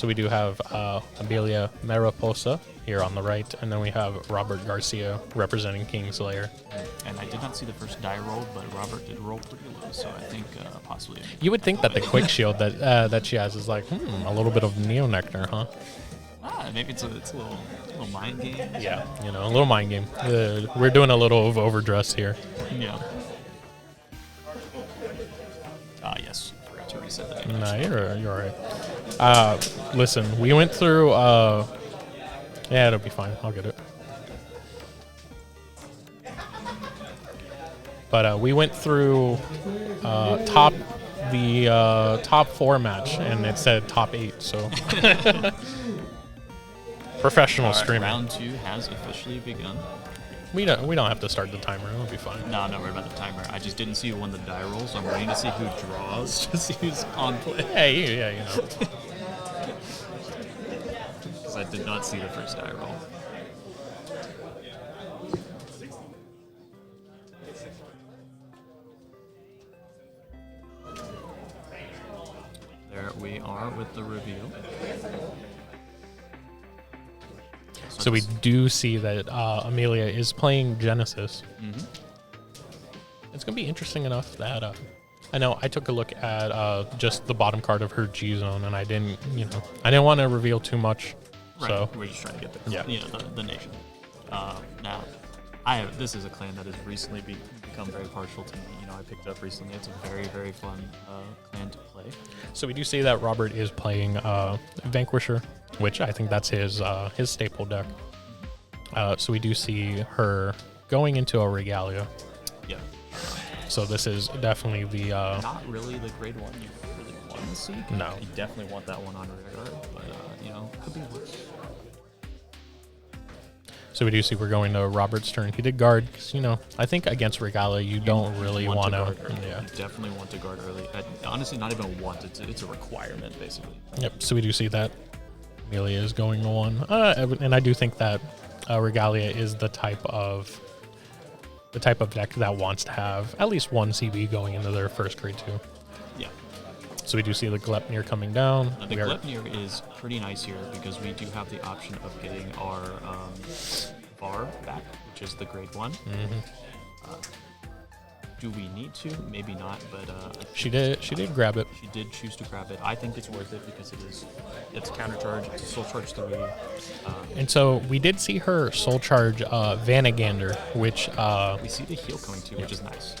So we do have Amilia Mariposa here on the right, and then we have Robert Garcia representing Kingslayer. And I did not see the first die roll, but Robert did roll pretty low, so I think possibly. You would think that the quick shield that she has is like, a little bit of Neo Nectar, huh? Maybe it's a little mind game. Yeah, a little mind game. We're doing a little of overdress here. Yeah. Yes. Forgot to reset that. Nah, you're all right. Listen, we went through. Yeah, it'll be fine. I'll get it. But we went through top 4 match, and it said top 8. So professional streaming. Round 2 has officially begun. We don't have to start the timer. It'll be fine. No, I'm not worried about the timer. I just didn't see who won the die roll, so I'm waiting to see who draws to see who's on play. Hey, yeah. Because I did not see the first die roll. There we are with the reveal. So we do see that Amilia is playing Genesis. Mm-hmm. It's going to be interesting enough that I know I took a look at just the bottom card of her G zone, and I didn't want to reveal too much. Right. So We're just trying to get the nation. Now, this is a clan that has recently become very partial to me. I picked it up recently. It's a very, very fun clan to play. So we do see that Robert is playing Vanquisher, which I think that's his staple deck. So we do see her going into a Regalia. Yeah. So this is definitely the... Not really the grade 1 you really want to see. No. You definitely want that one on rear guard, but, could be worse. So we do see we're going to Robert's turn. He did guard because, I think against Regalia, you don't really want to. Yeah. You definitely want to guard early. Honestly, not even a want. It's a requirement, basically. Yep. So we do see that Amilia is going to 1. And I do think that Regalia is the type of deck that wants to have at least 1 CB going into their first grade 2. Yeah. So we do see the Glepnir coming down. The Glepnir is pretty nice here because we do have the option of getting our VAR back, which is the grade 1. Mm-hmm. Do we need to? Maybe not, but she did grab it. She did choose to grab it. I think it's worth it because it's counter charge, it's a soul charge 3. And so we did see her soul charge Vanagander, which we see the heal coming too, which is nice.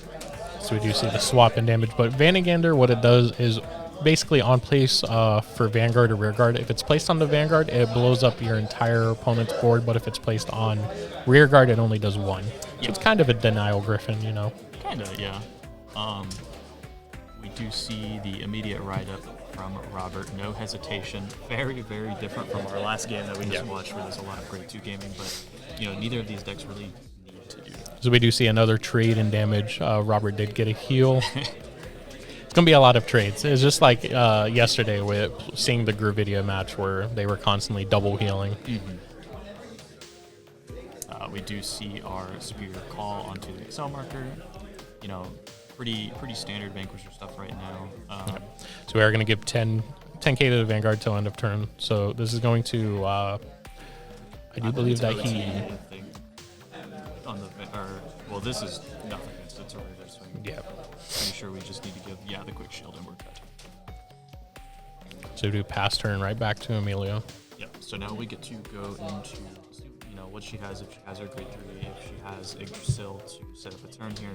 So we do see the swap in damage, but Vanagander, what it does is basically on place for Vanguard or Rearguard. If it's placed on the Vanguard, it blows up your entire opponent's board, but if it's placed on Rearguard, it only does 1. So it's kind of a denial Griffin, Kind of, yeah. We do see the immediate write-up from Robert. No hesitation. Very, very different from our last game that we just watched, where there's a lot of grade 2 gaming, but, neither of these decks really need to do that. So we do see another trade in damage. Robert did get a heal. It's going to be a lot of trades. It's just like yesterday with seeing the Gravidia match where they were constantly double healing. Mm-hmm. We do see our Superior Call onto the Excel marker. Pretty standard Vanquisher stuff right now. So we are going to give 10k to the Vanguard till end of turn. So this is going to... I believe that he... This is nothing. It's a regular swing. Yeah. Pretty sure we just need to give, the quick shield and we're good. So we do pass turn right back to Amilia. Yep. So now we get to go into, what she has, if she has her grade 3, if she has Yggdrasil to set up a turn here.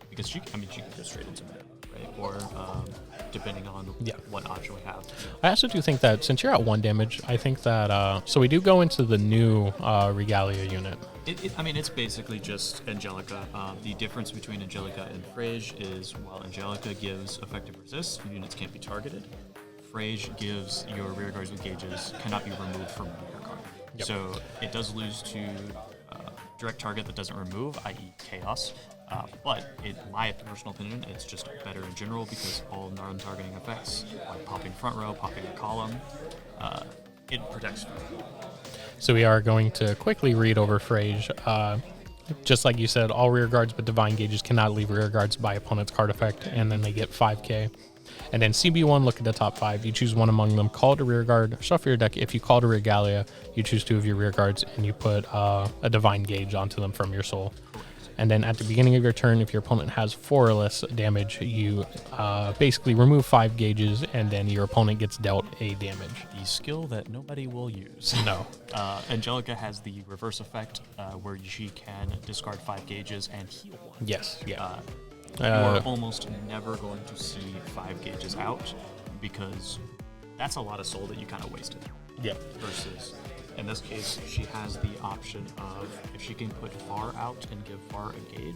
Because she can go straight into mid, right? Or depending on what option we have. I also do think that since you're at 1 damage, I think that so we do go into the new Regalia unit. It's basically just Angelica. The difference between Angelica and Frage is while Angelica gives effective resist, units can't be targeted. Frage gives your rear guards with gauges cannot be removed from your card. Yep. So it does lose to direct target that doesn't remove, i.e. Chaos. But in my personal opinion, it's just better in general because all non-targeting effects, like popping front row, popping a column, it protects you. So we are going to quickly read over Frage. Just like you said, all rear guards but divine gauges cannot leave rear guards by opponent's card effect, and then they get 5k. And then CB1, look at the top 5. You choose one among them, call it a rear guard, shuffle your deck. If you call it a Regalia, you choose 2 of your rear guards, and you put a Divine Gauge onto them from your soul. And then at the beginning of your turn, if your opponent has 4 or less damage, you basically remove 5 gauges, and then your opponent gets dealt a damage. The skill that nobody will use. No. Angelica has the reverse effect where she can discard 5 gauges and heal 1. Yes, yeah. You are almost never going to see 5 gauges out because that's a lot of soul that you kind of wasted. Yeah. Versus, in this case, she has the option of, if she can put Far out and give Far a gauge,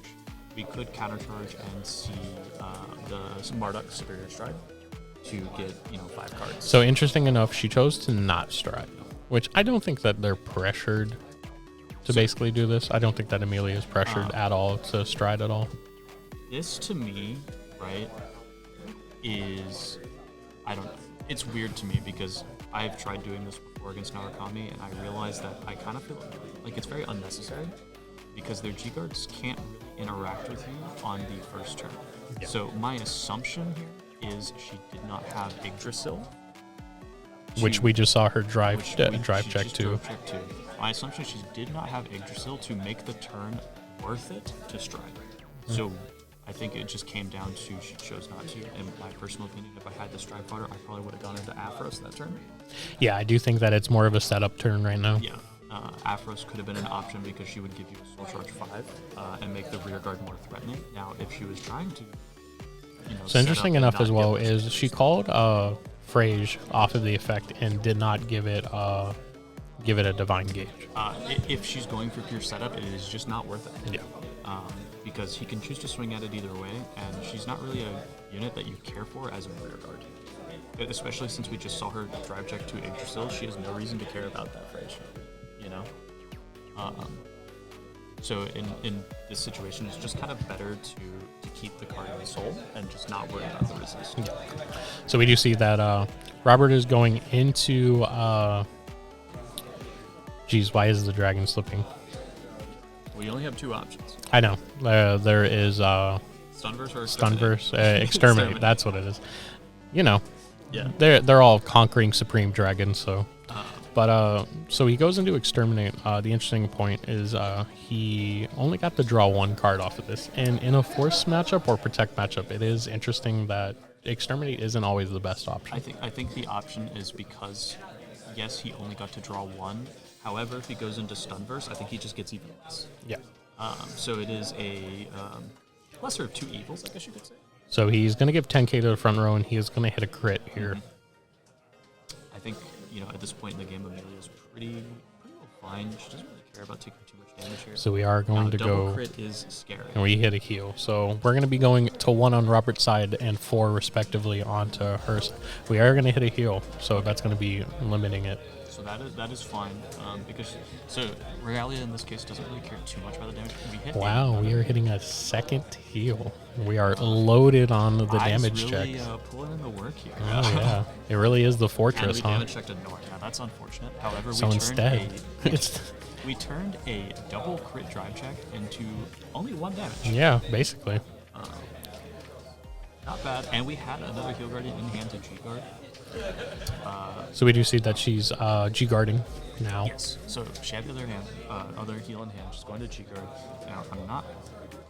we could countercharge and see the Marduk Superior Stride to get 5 cards. So interesting enough, she chose to not stride, which I don't think that they're pressured to basically do this. I don't think that Amilia is pressured at all to stride at all. This to me, right, is, I don't know. It's weird to me because I've tried doing this before against Narukami, and I realized that I kind of feel like it's very unnecessary because their G-Guards can't really interact with you on the first turn. Yeah. So my assumption here is she did not have Yggdrasil. Which we just saw her drive check to. My assumption is she did not have Yggdrasil to make the turn worth it to stride. So I think it just came down to she chose not to. In my personal opinion, if I had the Stride Fodder, I probably would have gone into Aphros that turn. Yeah, I do think that it's more of a setup turn right now. Yeah. Aphros could have been an option because she would give you a Soul Charge 5 and make the rear guard more threatening. Now, if she was trying to, so interesting enough as well is she called Frage off of the effect and did not give it a Divine Gauge. If she's going for pure setup, it is just not worth it. Yeah. Because he can choose to swing at it either way, and she's not really a unit that you care for as a rear guard. Especially since we just saw her drive check to Yggdrasil, she has no reason to care about that phrase, So in this situation, it's just kind of better to keep the card in the soul and just not worry about the resist. Yeah. So we do see that Robert is going into... why is the dragon slipping? We only have 2 options. I know. There is Stunverse or Stunverse, Exterminate. That's what it is. Yeah. They're all conquering Supreme Dragons. So, so he goes into Exterminate. The interesting point is he only got to draw 1 card off of this, and in a Force matchup or Protect matchup, it is interesting that Exterminate isn't always the best option. I think the option is because yes, he only got to draw 1. However, if he goes into Stunverse, I think he just gets even less. Yeah. So it is a lesser of 2 evils, I guess you could say. So he's going to give 10k to the front row, and he is going to hit a crit here. I think, at this point in the game, Amilia is pretty well fine. She doesn't really care about taking too much damage here. So we are going to double go... crit is scary. And we hit a heal. So we're going to be going to 1 on Robert's side and 4, respectively, onto her side. We are going to hit a heal, so that's going to be limiting it. So that is fine because Regalia in this case doesn't really care too much about the damage. We hit. Wow, we are hitting a second heal. We are loaded on the damage really, checks. Pulling in the work here. Oh yeah, it really is the fortress, and we damage checked a north. Now that's unfortunate. However, we turned a double crit drive check into only 1 damage. Yeah, basically. Not bad. And we had another Heal Guardian in hand to G-Guard. So we do see that she's G-Guarding now. Yes. So she had the other heal in hand. She's going to G-Guard. Now, I'm not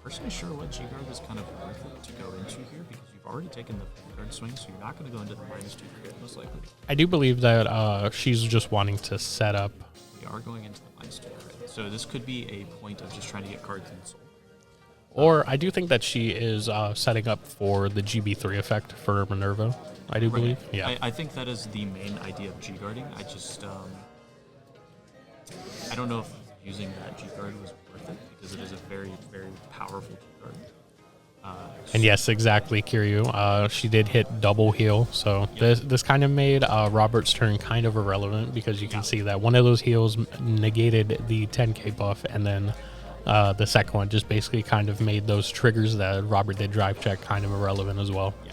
personally sure what G-Guard is kind of worth it to go into here because you've already taken the guard swing, so you're not going to go into the -2 crit most likely. I do believe that she's just wanting to set up. We are going into the -2 crit. So this could be a point of just trying to get cards in the soul. Or I do think that she is setting up for the GB3 effect for Minerva. I do believe. Yeah. I think that is the main idea of G-Guarding. I just, I don't know if using that G-Guard was worth it because it is a very, very powerful G-Guard. And yes, exactly, Kiryu. She did hit double heal, so this kind of made Robert's turn kind of irrelevant because you can see that one of those heals negated the 10k buff, and then the second one just basically kind of made those triggers that Robert did drive check kind of irrelevant as well. Yeah.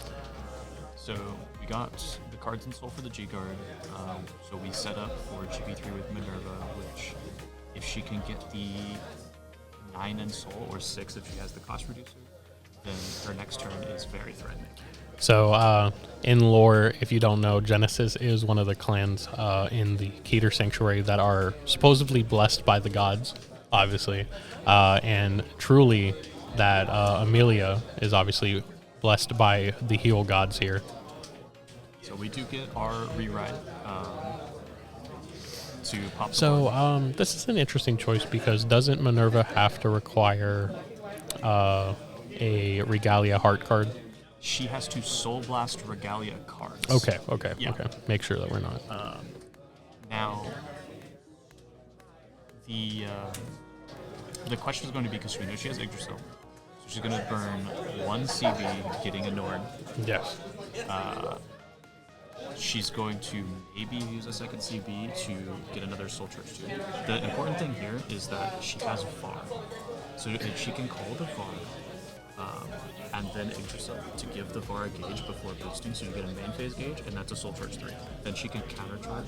So we got the cards in soul for the G-Guard, so we set up for GB3 with Minerva, which if she can get the 9 in soul, or 6 if she has the cost reducer, then her next turn is very threatening. So, in lore, if you don't know, Genesis is one of the clans in the Keter Sanctuary that are supposedly blessed by the gods, obviously. And truly, that Amilia is obviously blessed by the heel gods here. So we do get our rewrite to pop the board. So, this is an interesting choice because doesn't Minerva have to require a Regalia heart card? She has to Soul Blast Regalia cards. Okay. Yeah. Make sure that we're not. Now, the question is going to be, because we know she has Yggdrasil, so she's going to burn 1 CB, getting a Norn. Yes. She's going to maybe use a second CB to get another Soul Charge too. The important thing here is that she has VAR. So if she can call the VAR, and then Yggdrasil to give the VAR a gauge before boosting, so you get a main phase gauge, and that's a Soul Charge 3. Then she can countercharge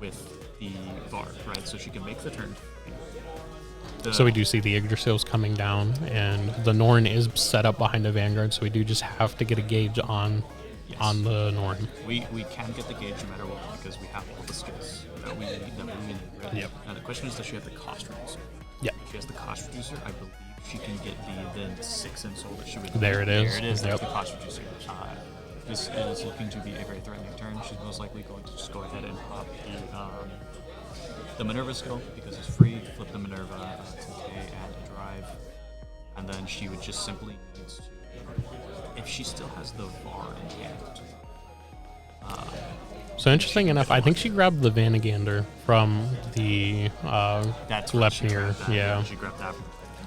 with the VAR, right? So she can make the turn. So we do see the Yggdrasil's coming down, and the Norn is set up behind the Vanguard, so we do just have to get a gauge on the Norn. We can get the gauge no matter what, because we have all the skills that we need, right? Yep. Now the question is, does she have the cost reducer? Yeah. If she has the cost reducer, I believe she can get the then 6 in soul that she would. There it is. There it is. Yep. That's the cost reducer. This is looking to be a very threatening turn. She's most likely going to just go ahead and pop the Minerva skill because it's free. Flip the Minerva to K and a drive, and then she would just simply need to, if she still has the VAR in hand. So interesting enough, I think she grabbed the Vanagander from the That's right, she Lepnir. grabbed that. Yeah. She grabbed that.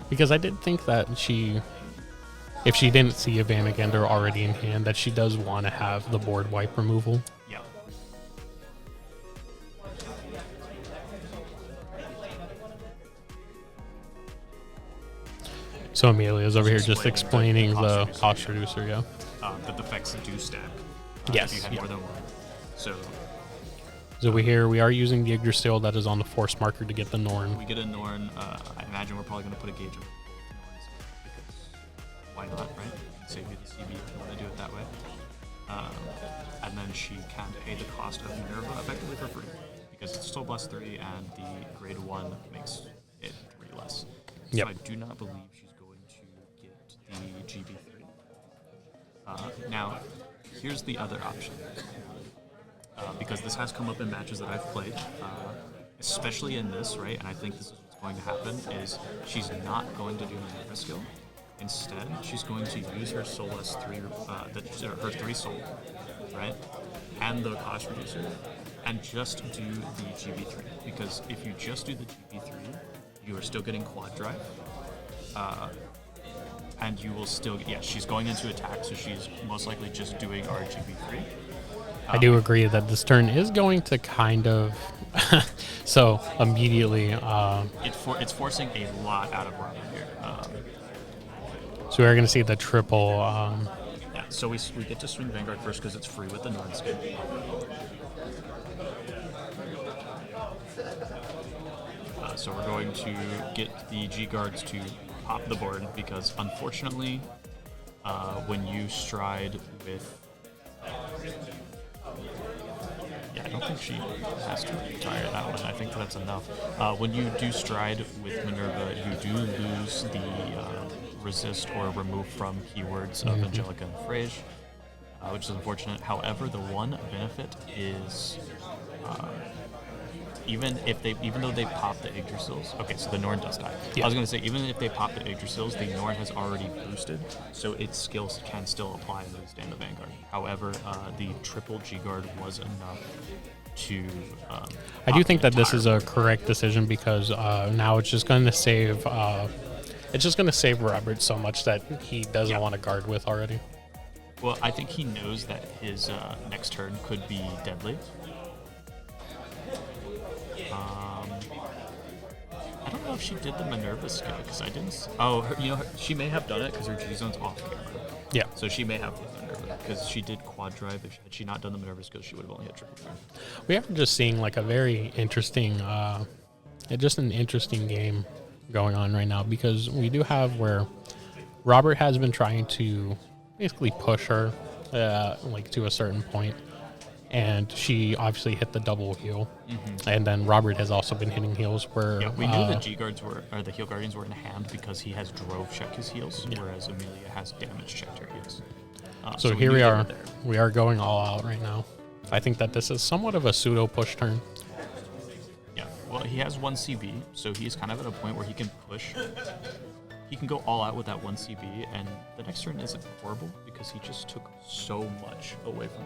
Because I did think that if she didn't see a Vanagander already in hand, that she does want to have the board wipe removal. Yeah. So Amelia's over here just explaining the cost cost reducer, yeah. That the effects do stack. Yes, If you had yeah. more than one. So we are using the Yggdrasil that is on the force marker to get the Norn. We get a Norn. I imagine we're probably going to put a gauge on Norns because why not, right? Save you the CB if you want to do it that way. And then she can pay the cost of Minerva effectively for free because it's Soul Blast 3 and the grade 1 makes it 3 less. Yep. So I do not believe she's going to get the GB3. Now, here's the other option. Because this has come up in matches that I've played, especially in this, right? And I think this is what's going to happen, is she's not going to do Minerva skill. Instead, she's going to use her Soul S3, her 3 soul, right? And the cost reducer, and just do the GB3. Because if you just do the GB3, you are still getting quad drive. And you will still, she's going into attack, so she's most likely just doing our GB3. I do agree that this turn is going to kind of so immediately It's forcing a lot out of Robin here. so we're going to see the triple So we get to swing Vanguard first because it's free with the Norn skin. So we're going to get the G guards to pop the board because unfortunately when you stride with I don't think she has to retire that one. I think that's enough. When you do stride with Minerva, you do lose the resist or remove from keywords of Angelica and Frage, which is unfortunate. However, the one benefit is even though they pop the Yggdrasils, okay, so the Norn does die. Yeah. I was going to say, even if they pop the Yggdrasils, the Norn has already boosted, so its skills can still apply when they stand the Vanguard. However, the triple G-Guard was enough to I do think that this is a correct decision because now it's just going to save Robert so much that he doesn't want to guard with already. Well, I think he knows that his next turn could be deadly. I don't know if she did the Minerva skill because I didn't. She may have done it because her G-Zone's off camera. Yeah. So she may have done Minerva because she did quad drive. Had she not done the Minerva skill, she would have only had triple drive. We are just seeing like a very interesting, just an interesting game going on right now, because we do have where Robert has been trying to basically push her like to a certain point, and she obviously hit the double heal, and then Robert has also been hitting heals where Yeah, we knew the G guards were, or the heal guardians were in hand because he has drove checked his heals, whereas Amilia has damage checked her heals. so we here knew we they are. were there. We are going all out right now. I think that this is somewhat of a pseudo push turn. Yeah, well, he has 1 CB, so he's kind of at a point where he can push. He can go all out with that 1 CB, and the next turn isn't horrible because he just took so much away from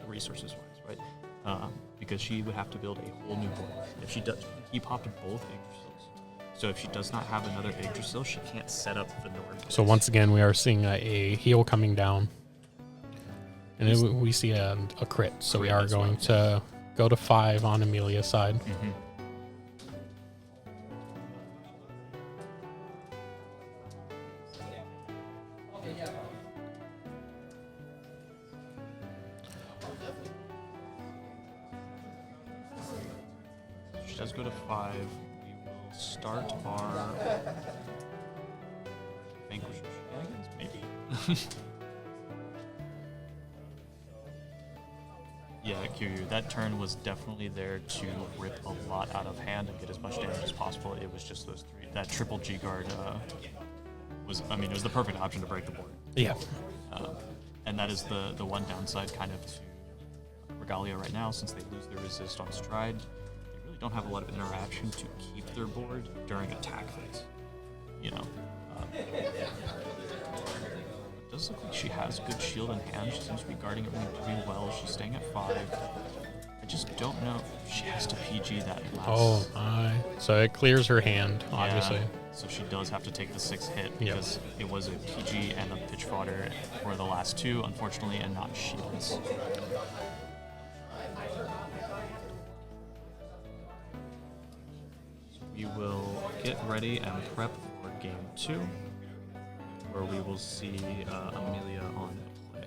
resources-wise, right? Because she would have to build a whole new board. If she does, he popped both Yggdrasils. So if she does not have another Yggdrasil, she can't set up the Nord. So once again, we are seeing a heal coming down, and we see a crit. So we Crit are as going to go to 5 on Amelia's side. She does go to 5. We will start our Vanquisher shenanigans, maybe. Yeah, Kiryu, that turn was definitely there to rip a lot out of hand and get as much damage as possible. It was just those 3. That triple G guard was, I mean, it was the perfect option to break the board. Yeah. And that is the one downside kind of to Regalia right now, since they lose their resist on stride. They really don't have a lot of interaction to keep their board during attack phase. You know, it does look like she has good shield in hand. She seems to be guarding it pretty well. She's staying at 5. I just don't know if she has to PG that last. Oh my! So it clears her hand, obviously. Yeah, so she does have to take the 6th hit because it was a PG and a pitch fodder for the last 2, unfortunately, and not shields. We will get ready and prep for game 2, where we will see Amilia on play.